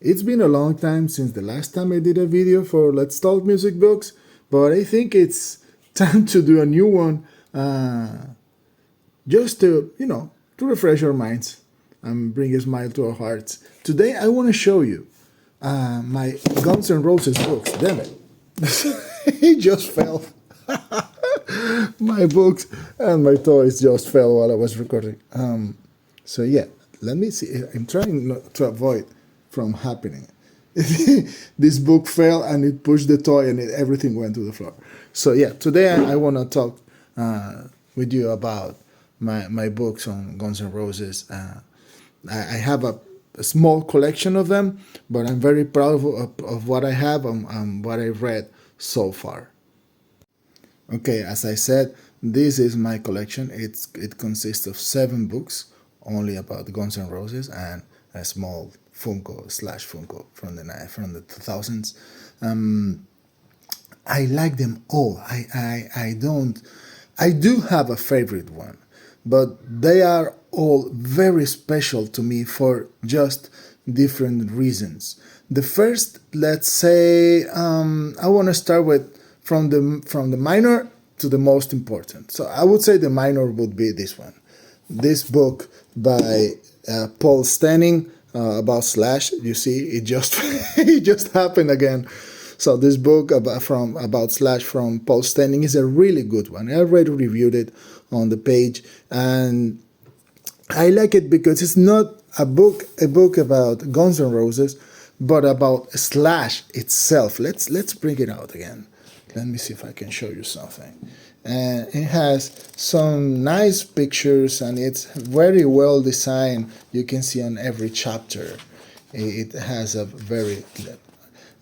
It's been a long time since the last time I did a video for Let's Talk Music Books, but I think it's time to do a new one, just to refresh our minds and bring a smile to our hearts. Today I want to show you my Guns N' Roses books. Damn it. It just fell. My books and my toys just fell while I was recording. So yeah, let me see. I'm trying not to avoid from happening. This book fell and it pushed the toy and everything went to the floor. So yeah, today I want to talk with you about my books on Guns N' Roses. I have a small collection of them, but I'm very proud of what I have and what I've read so far. Okay, as I said, this is my collection. It consists of 7 books, only about Guns N' Roses, and a small Funko from the 2000s. I like them all. I do have a favorite one, but they are all very special to me for just different reasons. The first, let's say, I want to start with from the minor to the most important. So I would say the minor would be this one, this book by Paul Stanning about Slash. You see, it just it just happened again. So this book about Slash from Paul Stanning is a really good one. I already reviewed it on the page, and I like it because it's not a book about Guns N' Roses, but about Slash itself. Let's bring it out again. Let me see if I can show you something. And it has some nice pictures and it's very well designed. You can see on every chapter. It has a very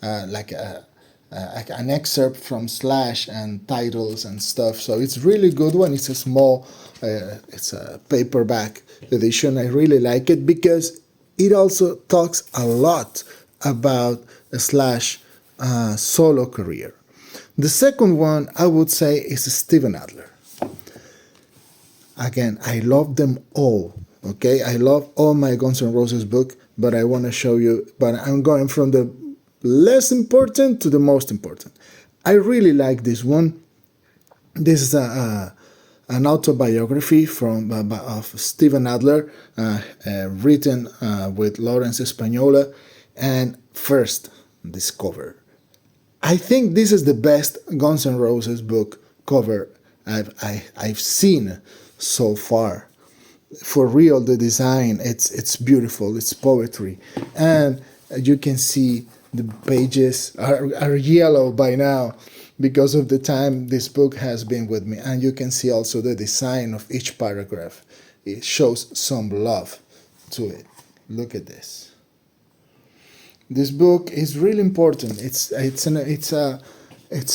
like an excerpt from Slash and titles and stuff. So it's really good one. It's a small, it's a paperback edition. I really like it because it also talks a lot about Slash solo career. The second one, I would say, is Steven Adler. Again, I love them all, okay? I love all my Guns N' Roses book, but I want to show you, but I'm going from the less important to the most important. I really like this one. This is an autobiography of Steven Adler, written with Lawrence Espanola, and first, this cover. I think this is the best Guns N' Roses book cover I've seen so far. For real, the design, it's beautiful, it's poetry. And you can see the pages are yellow by now because of the time this book has been with me. And you can see also the design of each paragraph. It shows some love to it. Look at this. This book is really important. It's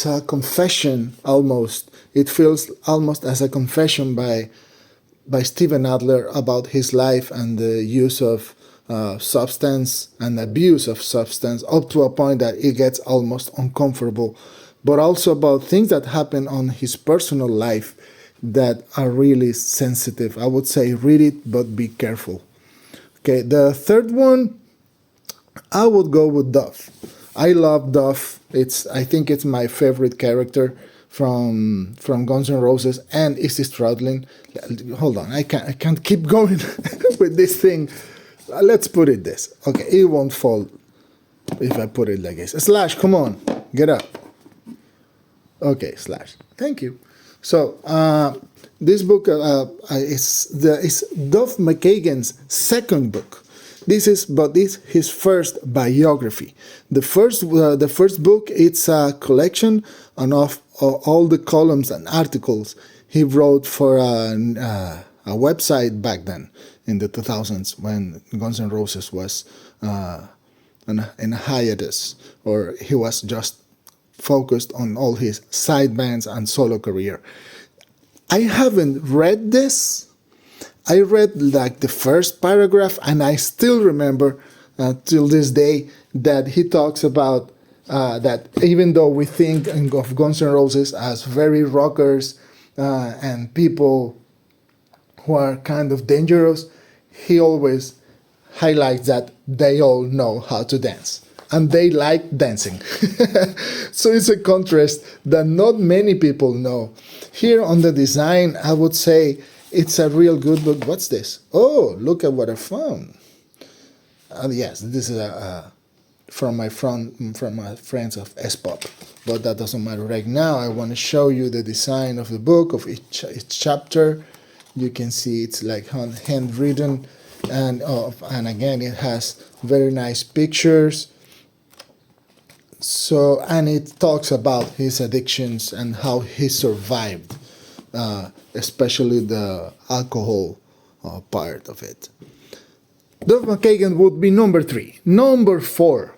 a confession almost. It feels almost as a confession by Steven Adler about his life and the use of substance and abuse of substance up to a point that it gets almost uncomfortable, but also about things that happen on his personal life that are really sensitive. I would say read it, but be careful. Okay, the third one, I would go with Duff. I love Duff. I think it's my favorite character from Guns N' Roses and Izzy Stradlin. Hold on, I can't keep going with this thing. Let's put it this. Okay, it won't fall if I put it like this. Slash, come on, get up. Okay, Slash. Thank you. So this book is Duff McKagan's second book. This is his first biography. The first book, it's a collection of all the columns and articles he wrote for a website back then in the 2000s when Guns N' Roses was in a hiatus, or he was just focused on all his side bands and solo career. I haven't read this. I read like the first paragraph, and I still remember till this day that he talks about that even though we think of Guns N' Roses as very rockers and people who are kind of dangerous, he always highlights that they all know how to dance. And they like dancing. So it's a contrast that not many people know. Here on the design, I would say it's a real good book. What's this? Oh, look at what I found. Yes, this is from my friends of S-Pop. But that doesn't matter right now. I want to show you the design of the book, of each chapter. You can see it's like handwritten. And again, it has very nice pictures. So, and it talks about his addictions and how he survived, especially the alcohol part of it. Duff McKagan would be number 3. Number 4,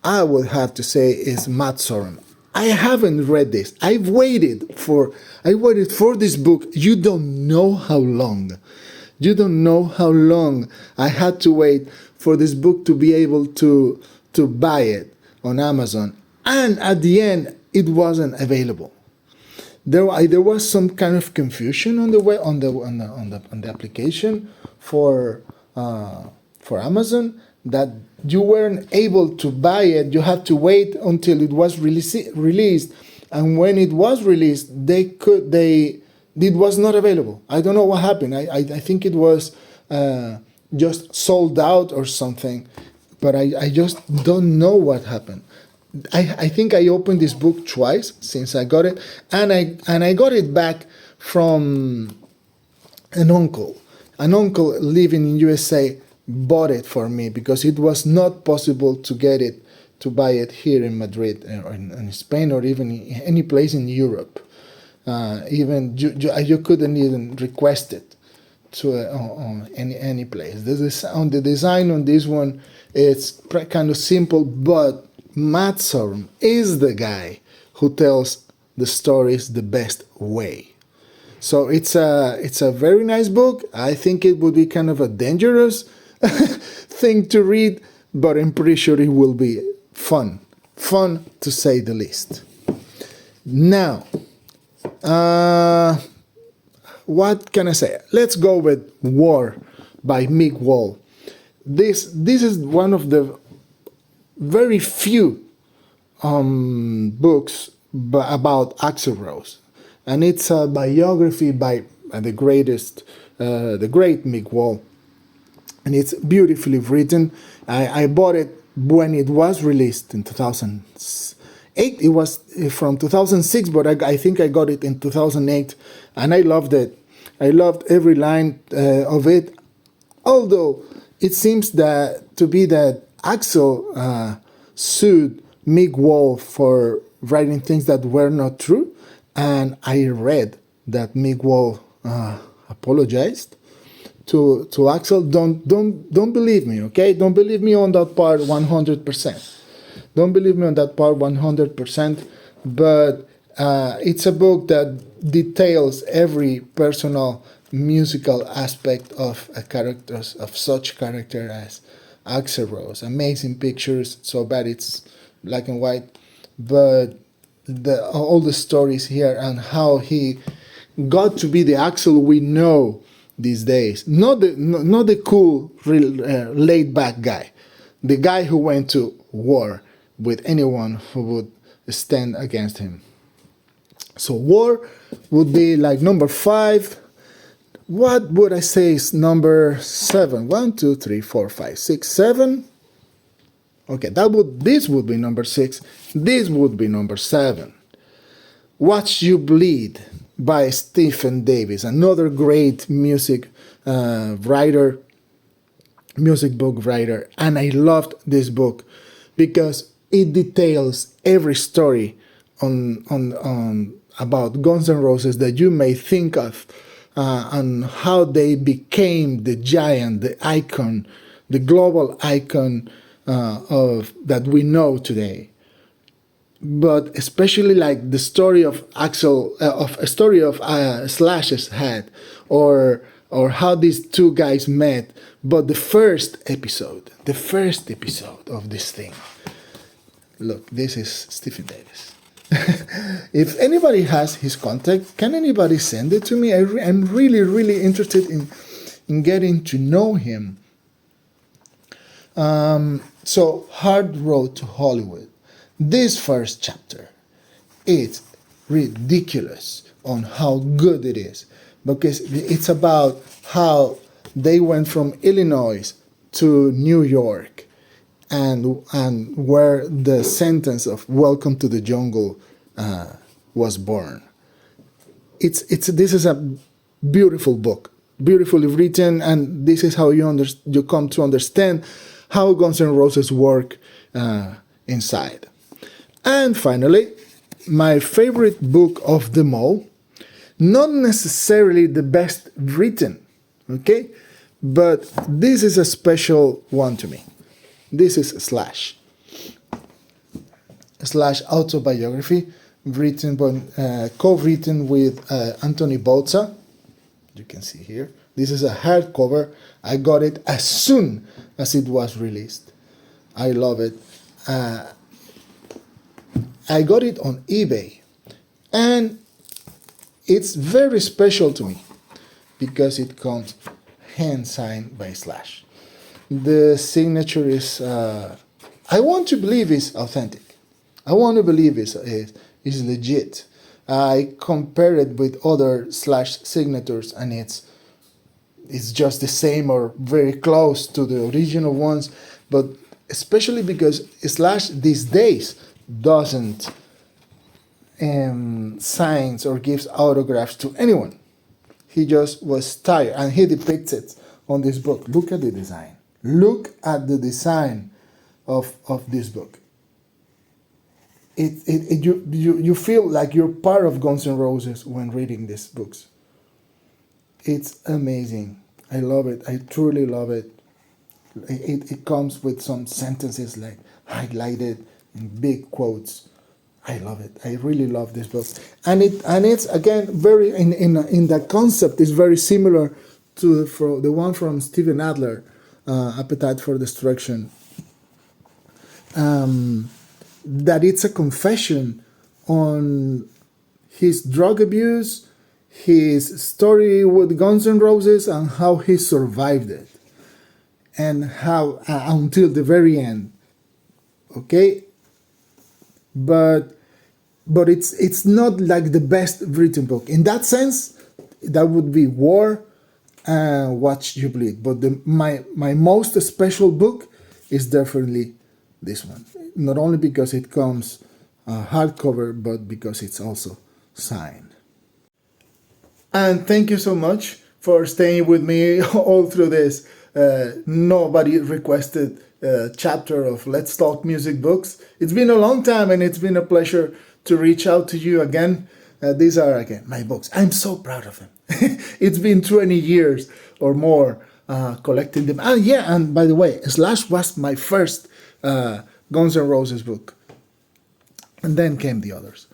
I would have to say, is Matt Sorum. I haven't read this. I waited for this book. You don't know how long. You don't know how long I had to wait for this book to be able to buy it on Amazon, and at the end it wasn't available. There was some kind of confusion on the application for Amazon, that you weren't able to buy it. You had to wait until it was released, and when it was released, it was not available. I don't know what happened. I think it was just sold out or something. But I just don't know what happened. I think I opened this book twice since I got it, and I got it back from an uncle. An uncle living in USA bought it for me because it was not possible to buy it here in Madrid or in Spain or even any place in Europe. Even you couldn't even request it to on any place. The design on this one, it's kind of simple, but Matt Sorum is the guy who tells the stories the best way. So it's a very nice book. I think it would be kind of a dangerous thing to read, but I'm pretty sure it will be fun to say the least. Now, what can I say? Let's go with War by Mick Wall. This is one of the very few books about Axl Rose, and it's a biography by the great Mick Wall, and it's beautifully written. I bought it when it was released in 2008. It was from 2006, but I think I got it in 2008, and I loved it. I loved every line of it, although it seems that Axl sued Mick Wall for writing things that were not true, and I read that Mick Wall apologized to Axl. Don't believe me, okay? Don't believe me on that part 100%. Don't believe me on that part 100%. But it's a book that details every personal musical aspect of such character as Axl Rose. Amazing pictures, so bad it's black and white, but all the stories here and how he got to be the Axl we know these days. Not the cool, laid back guy, the guy who went to war with anyone who would stand against him. So War would be like number 5. What would I say is number 7? 1, 2, 3, 4, 5, 6, 7. Okay, this would be number 6. This would be number 7. Watch You Bleed by Stephen Davis, another great music book writer. And I loved this book because it details every story on about Guns N' Roses that you may think of, and how they became the giant, the icon, the global icon of that we know today. But especially like the story of Slash's head, or how these two guys met. But the first episode of this thing. Look, this is Stephen Davis. If anybody has his contact, can anybody send it to me? I'm really, really interested in getting to know him. So, Hard Road to Hollywood. This first chapter, it's ridiculous on how good it is, because it's about how they went from Illinois to New York, and where the sentence of "Welcome to the Jungle" was born. This is a beautiful book, beautifully written, and this is how you come to understand how Guns N' Roses work inside. And finally, my favorite book of them all, not necessarily the best written, okay, but this is a special one to me. This is Slash autobiography, co-written with Anthony Bozza. You can see here. This is a hardcover. I got it as soon as it was released. I love it. I got it on eBay, and it's very special to me because it comes hand signed by Slash. The signature is, I want to believe is authentic. I want to believe is legit. I compare it with other Slash signatures, and it's just the same or very close to the original ones, but especially because Slash these days doesn't signs or gives autographs to anyone. He just was tired, and he depicts it on this book. Look at the design. Look at the design of this book. You feel like you're part of Guns N' Roses when reading these books. It's amazing. I love it. I truly love it. It comes with some sentences like highlighted in big quotes. I love it. I really love this book, and it's again very in the concept is very similar to the one from Steven Adler, Appetite for Destruction. That it's a confession on his drug abuse, his story with Guns N' Roses, and how he survived it, and how until the very end. Okay, but it's not like the best written book in that sense. That would be War and Watch You Bleed. But my most special book is definitely this one. Not only because it comes hardcover, but because it's also signed. And thank you so much for staying with me all through this nobody requested chapter of Let's Talk Music Books. It's been a long time, and it's been a pleasure to reach out to you again. These are, again, my books. I'm so proud of them. It's been 20 years or more collecting them. And yeah, and by the way, Slash was my first Guns N' Roses book. And then came the others.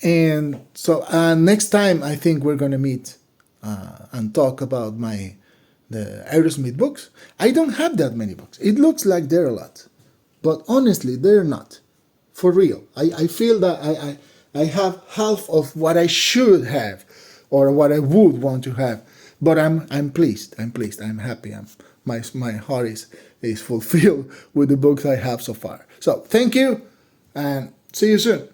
And so next time, I think we're going to meet and talk about the Aerosmith books. I don't have that many books. It looks like there are a lot. But honestly, they're not. For real. I feel that I have half of what I should have or what I would want to have. But I'm pleased. I'm happy. My heart is fulfilled with the books I have so far. So thank you, and see you soon.